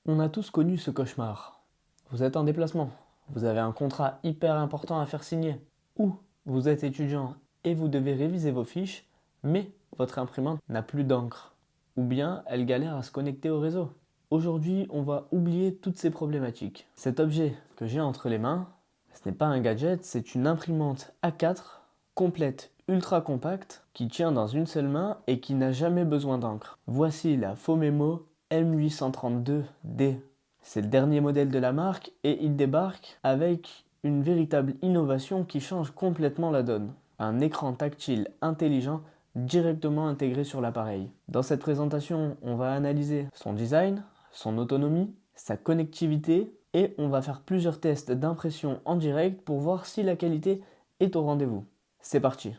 On a tous connu ce cauchemar. Vous êtes en déplacement, vous avez un contrat hyper important à faire signer, ou vous êtes étudiant et vous devez réviser vos fiches, mais votre imprimante n'a plus d'encre, ou bien elle galère à se connecter au réseau. Aujourd'hui, on va oublier toutes ces problématiques. Cet objet que j'ai entre les mains, ce n'est pas un gadget, c'est une imprimante A4 complète, ultra compacte, qui tient dans une seule main et qui n'a jamais besoin d'encre. Voici la Fomemo M832D. C'est le dernier modèle de la marque et il débarque avec une véritable innovation qui change complètement la donne. Un écran tactile intelligent directement intégré sur l'appareil. Dans cette présentation, on va analyser son design, son autonomie, sa connectivité et on va faire plusieurs tests d'impression en direct pour voir si la qualité est au rendez-vous. C'est parti.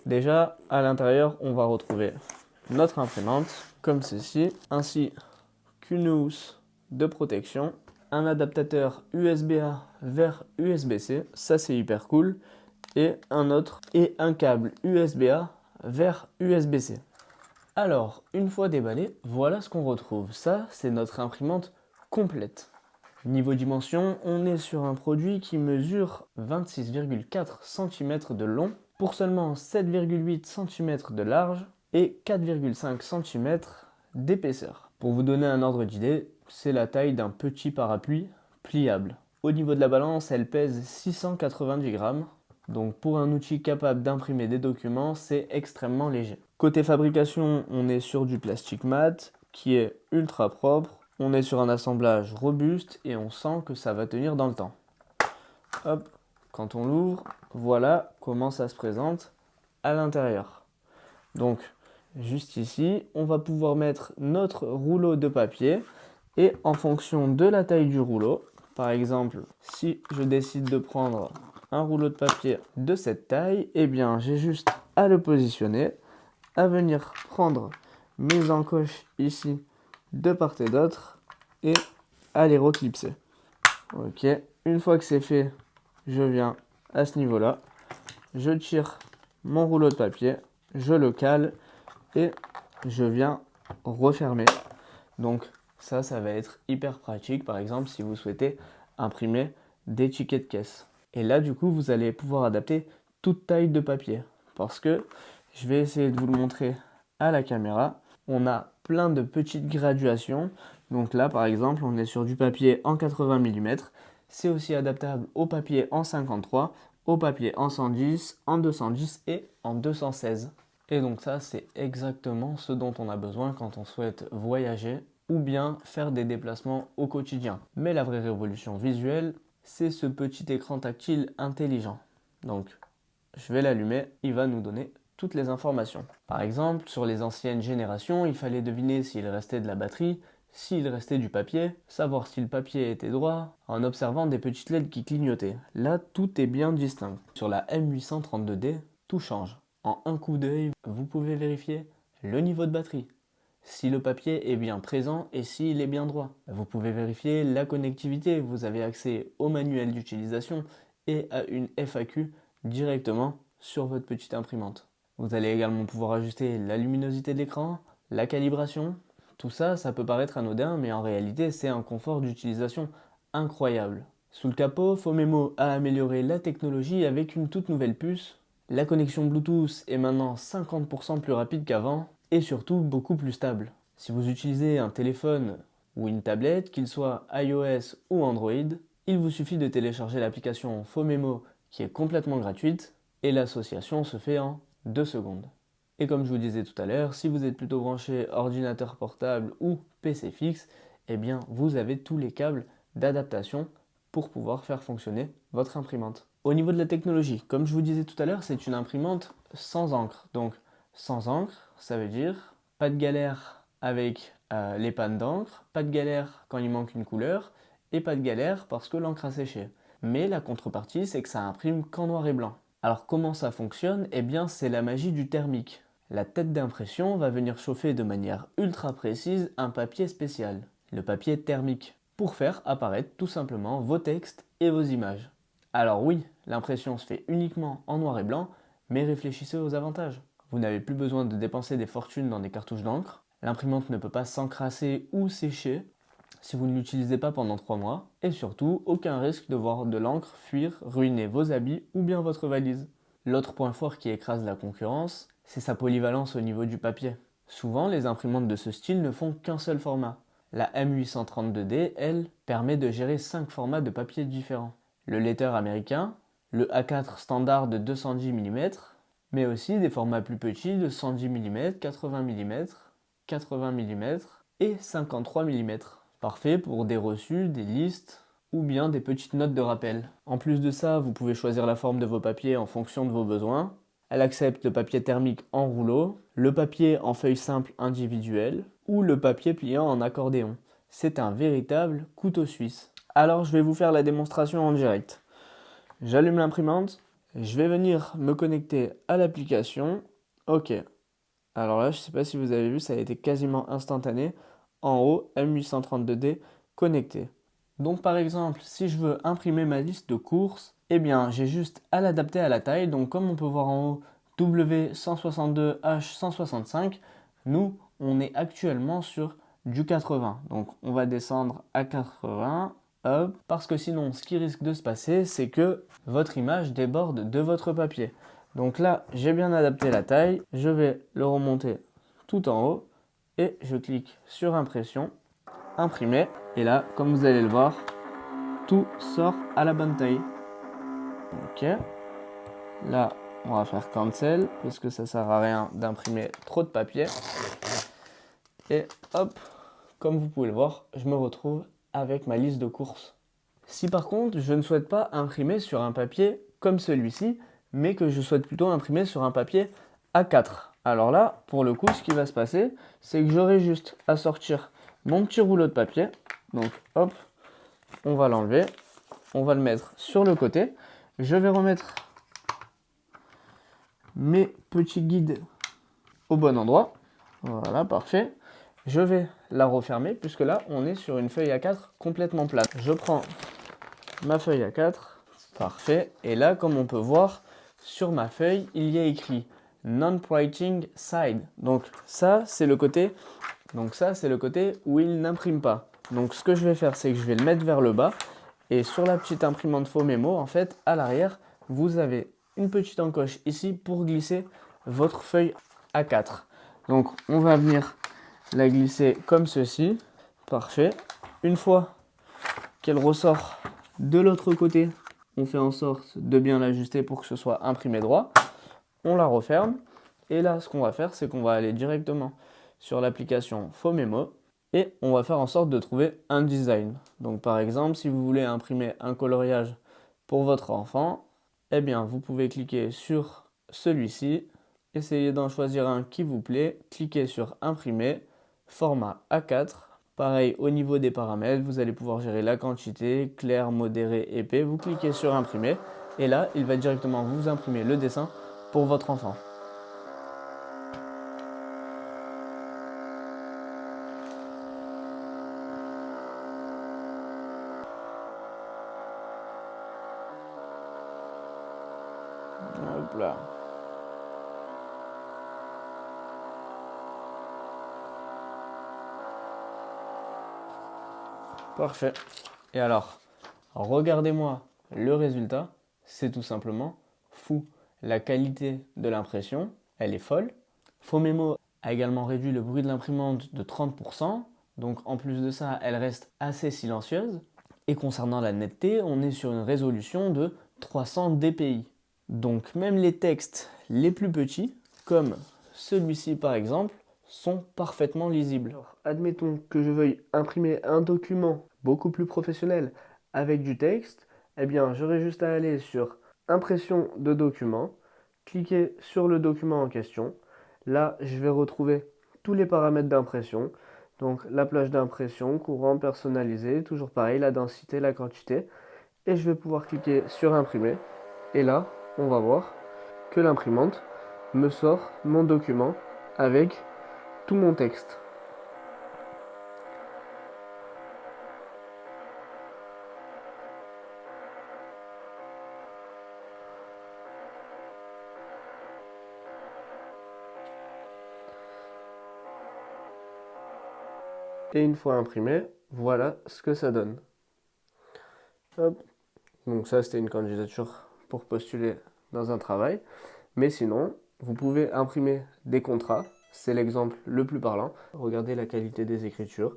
Déjà, à l'intérieur, on va retrouver notre imprimante, comme ceci, ainsi qu'une housse de protection, un adaptateur USB-A vers USB-C, ça c'est hyper cool, et un câble USB-A vers USB-C. Alors, une fois déballé, voilà ce qu'on retrouve. Ça, c'est notre imprimante complète. Niveau dimension, on est sur un produit qui mesure 26,4 cm de long pour seulement 7,8 cm de large et 4,5 cm d'épaisseur. Pour vous donner un ordre d'idée, c'est la taille d'un petit parapluie pliable. Au niveau de la balance, elle pèse 690 grammes. Donc pour un outil capable d'imprimer des documents, c'est extrêmement léger. Côté fabrication, on est sur du plastique mat qui est ultra propre. On est sur un assemblage robuste et on sent que ça va tenir dans le temps. Hop, quand on l'ouvre, voilà comment ça se présente à l'intérieur. Donc, juste ici, on va pouvoir mettre notre rouleau de papier et en fonction de la taille du rouleau, par exemple, si je décide de prendre un rouleau de papier de cette taille, eh bien, j'ai juste à le positionner, à venir prendre mes encoches ici de part et d'autre et à les reclipser. Ok, une fois que c'est fait, je viens à ce niveau-là, je tire mon rouleau de papier, je le cale et je viens refermer. Donc ça va être hyper pratique, par exemple, si vous souhaitez imprimer des tickets de caisse. Et là, du coup, vous allez pouvoir adapter toute taille de papier. Parce que je vais essayer de vous le montrer à la caméra. On a plein de petites graduations. Donc là, par exemple, on est sur du papier en 80 mm. C'est aussi adaptable au papier en 53, au papier en 110, en 210 et en 216. Et donc ça, c'est exactement ce dont on a besoin quand on souhaite voyager ou bien faire des déplacements au quotidien. Mais la vraie révolution visuelle, c'est ce petit écran tactile intelligent. Donc, je vais l'allumer, il va nous donner toutes les informations. Par exemple, sur les anciennes générations, il fallait deviner s'il restait de la batterie, s'il restait du papier, savoir si le papier était droit, en observant des petites LED qui clignotaient. Là, tout est bien distinct. Sur la M832D, tout change. En un coup d'œil, vous pouvez vérifier le niveau de batterie, si le papier est bien présent et s'il est bien droit. Vous pouvez vérifier la connectivité, vous avez accès au manuel d'utilisation et à une FAQ directement sur votre petite imprimante. Vous allez également pouvoir ajuster la luminosité de l'écran, la calibration. Tout ça, ça peut paraître anodin, mais en réalité, c'est un confort d'utilisation incroyable. Sous le capot, Fomemo a amélioré la technologie avec une toute nouvelle puce. La connexion Bluetooth est maintenant 50% plus rapide qu'avant et surtout beaucoup plus stable. Si vous utilisez un téléphone ou une tablette, qu'il soit iOS ou Android, il vous suffit de télécharger l'application Fomemo qui est complètement gratuite et l'association se fait en 2 secondes. Et comme je vous disais tout à l'heure, si vous êtes plutôt branché ordinateur portable ou PC fixe, eh bien vous avez tous les câbles d'adaptation pour pouvoir faire fonctionner votre imprimante. Au niveau de la technologie, comme je vous disais tout à l'heure, c'est une imprimante sans encre. Donc sans encre, ça veut dire pas de galère avec les pannes d'encre, pas de galère quand il manque une couleur et pas de galère parce que l'encre a séché. Mais la contrepartie, c'est que ça imprime qu'en noir et blanc. Alors comment ça fonctionne? Eh bien c'est la magie du thermique. La tête d'impression va venir chauffer de manière ultra précise un papier spécial, le papier thermique, pour faire apparaître tout simplement vos textes et vos images. Alors oui, l'impression se fait uniquement en noir et blanc, mais réfléchissez aux avantages. Vous n'avez plus besoin de dépenser des fortunes dans des cartouches d'encre, l'imprimante ne peut pas s'encrasser ou sécher, si vous ne l'utilisez pas pendant 3 mois, et surtout, aucun risque de voir de l'encre fuir, ruiner vos habits ou bien votre valise. L'autre point fort qui écrase la concurrence, c'est sa polyvalence au niveau du papier. Souvent, les imprimantes de ce style ne font qu'un seul format. La M832D, elle, permet de gérer 5 formats de papier différents. Le letter américain, le A4 standard de 210 mm, mais aussi des formats plus petits de 110 mm, 80 mm, 80 mm et 53 mm. Parfait pour des reçus, des listes ou bien des petites notes de rappel. En plus de ça, vous pouvez choisir la forme de vos papiers en fonction de vos besoins. Elle accepte le papier thermique en rouleau, le papier en feuille simple individuelle ou le papier pliant en accordéon. C'est un véritable couteau suisse. Alors je vais vous faire la démonstration en direct. J'allume l'imprimante, je vais venir me connecter à l'application. Ok, alors là je ne sais pas si vous avez vu, ça a été quasiment instantané. En haut, M832D connecté. Donc par exemple, si je veux imprimer ma liste de courses, eh bien j'ai juste à l'adapter à la taille. Donc comme on peut voir en haut, W162H165, nous on est actuellement sur du 80. Donc on va descendre à 80, hop, parce que sinon ce qui risque de se passer, c'est que votre image déborde de votre papier. Donc là, j'ai bien adapté la taille, je vais le remonter tout en haut et je clique sur impression, imprimer, et là, comme vous allez le voir, tout sort à la bonne taille. Ok, là, on va faire cancel parce que ça sert à rien d'imprimer trop de papier. Et hop, comme vous pouvez le voir, je me retrouve avec ma liste de courses. Si par contre, je ne souhaite pas imprimer sur un papier comme celui-ci, mais que je souhaite plutôt imprimer sur un papier A4. Alors là, pour le coup, ce qui va se passer, c'est que j'aurai juste à sortir mon petit rouleau de papier. Donc hop, on va l'enlever, on va le mettre sur le côté. Je vais remettre mes petits guides au bon endroit. Voilà, parfait. Je vais la refermer puisque là, on est sur une feuille A4 complètement plate. Je prends ma feuille A4, parfait. Et là, comme on peut voir, sur ma feuille, il y a écrit Non-Writing Side. Donc ça, c'est le côté où il n'imprime pas. Donc ce que je vais faire, c'est que je vais le mettre vers le bas. Et sur la petite imprimante faux mémo, en fait, à l'arrière, vous avez une petite encoche ici pour glisser votre feuille A4. Donc on va venir la glisser comme ceci. Parfait. Une fois qu'elle ressort de l'autre côté, on fait en sorte de bien l'ajuster pour que ce soit imprimé droit. On la referme. Et là, ce qu'on va faire, c'est qu'on va aller directement sur l'application Faux Mémo et on va faire en sorte de trouver un design. Donc par exemple, si vous voulez imprimer un coloriage pour votre enfant, eh bien vous pouvez cliquer sur celui-ci, essayez d'en choisir un qui vous plaît, cliquez sur imprimer, format A4. Pareil, au niveau des paramètres, vous allez pouvoir gérer la quantité, clair, modéré, épais. Vous cliquez sur imprimer et là, il va directement vous imprimer le dessin pour votre enfant. Hop là. Parfait. Et alors, regardez-moi le résultat. C'est tout simplement fou. La qualité de l'impression, elle est folle. Faux Mémo a également réduit le bruit de l'imprimante de 30%. Donc en plus de ça, elle reste assez silencieuse. Et concernant la netteté, on est sur une résolution de 300 dpi. Donc même les textes les plus petits, comme celui-ci par exemple, sont parfaitement lisibles. Alors, admettons que je veuille imprimer un document beaucoup plus professionnel avec du texte, eh bien j'aurai juste à aller sur Impression de document, cliquer sur le document en question. Là, je vais retrouver tous les paramètres d'impression. Donc la plage d'impression, courant, personnalisé, toujours pareil, la densité, la quantité. Et je vais pouvoir cliquer sur imprimer. Et là, on va voir que l'imprimante me sort mon document avec tout mon texte. Et une fois imprimé, voilà ce que ça donne. Hop. Donc ça, c'était une candidature pour postuler dans un travail. Mais sinon, vous pouvez imprimer des contrats. C'est l'exemple le plus parlant. Regardez la qualité des écritures.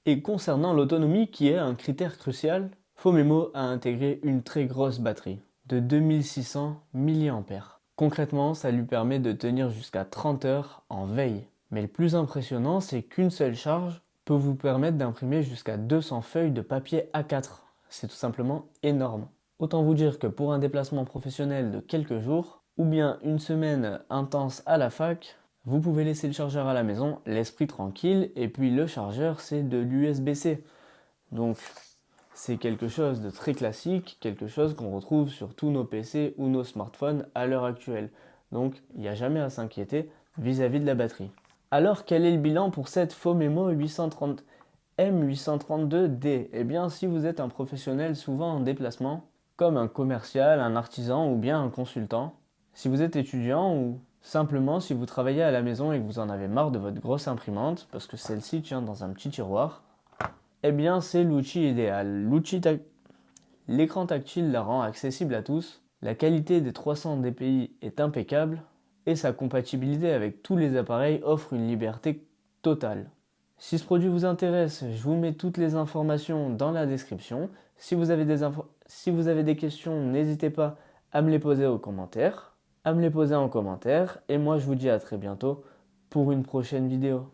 Et concernant l'autonomie, qui est un critère crucial, Fomemo a intégré une très grosse batterie de 2600 mAh. Concrètement, ça lui permet de tenir jusqu'à 30 heures en veille. Mais le plus impressionnant, c'est qu'une seule charge peut vous permettre d'imprimer jusqu'à 200 feuilles de papier A4. C'est tout simplement énorme. Autant vous dire que pour un déplacement professionnel de quelques jours, ou bien une semaine intense à la fac, vous pouvez laisser le chargeur à la maison, l'esprit tranquille, et puis le chargeur c'est de l'USB-C. Donc c'est quelque chose de très classique, quelque chose qu'on retrouve sur tous nos PC ou nos smartphones à l'heure actuelle. Donc il n'y a jamais à s'inquiéter vis-à-vis de la batterie. Alors quel est le bilan pour cette Fomemo 830 M832D? Eh bien si vous êtes un professionnel souvent en déplacement, comme un commercial, un artisan ou bien un consultant, si vous êtes étudiant ou simplement si vous travaillez à la maison et que vous en avez marre de votre grosse imprimante, parce que celle-ci tient dans un petit tiroir, eh bien c'est l'outil idéal. L'écran tactile la rend accessible à tous, la qualité des 300 dpi est impeccable et sa compatibilité avec tous les appareils offre une liberté totale. Si ce produit vous intéresse, je vous mets toutes les informations dans la description. Si vous avez des questions, n'hésitez pas à me les poser en commentaire. Et moi je vous dis à très bientôt pour une prochaine vidéo.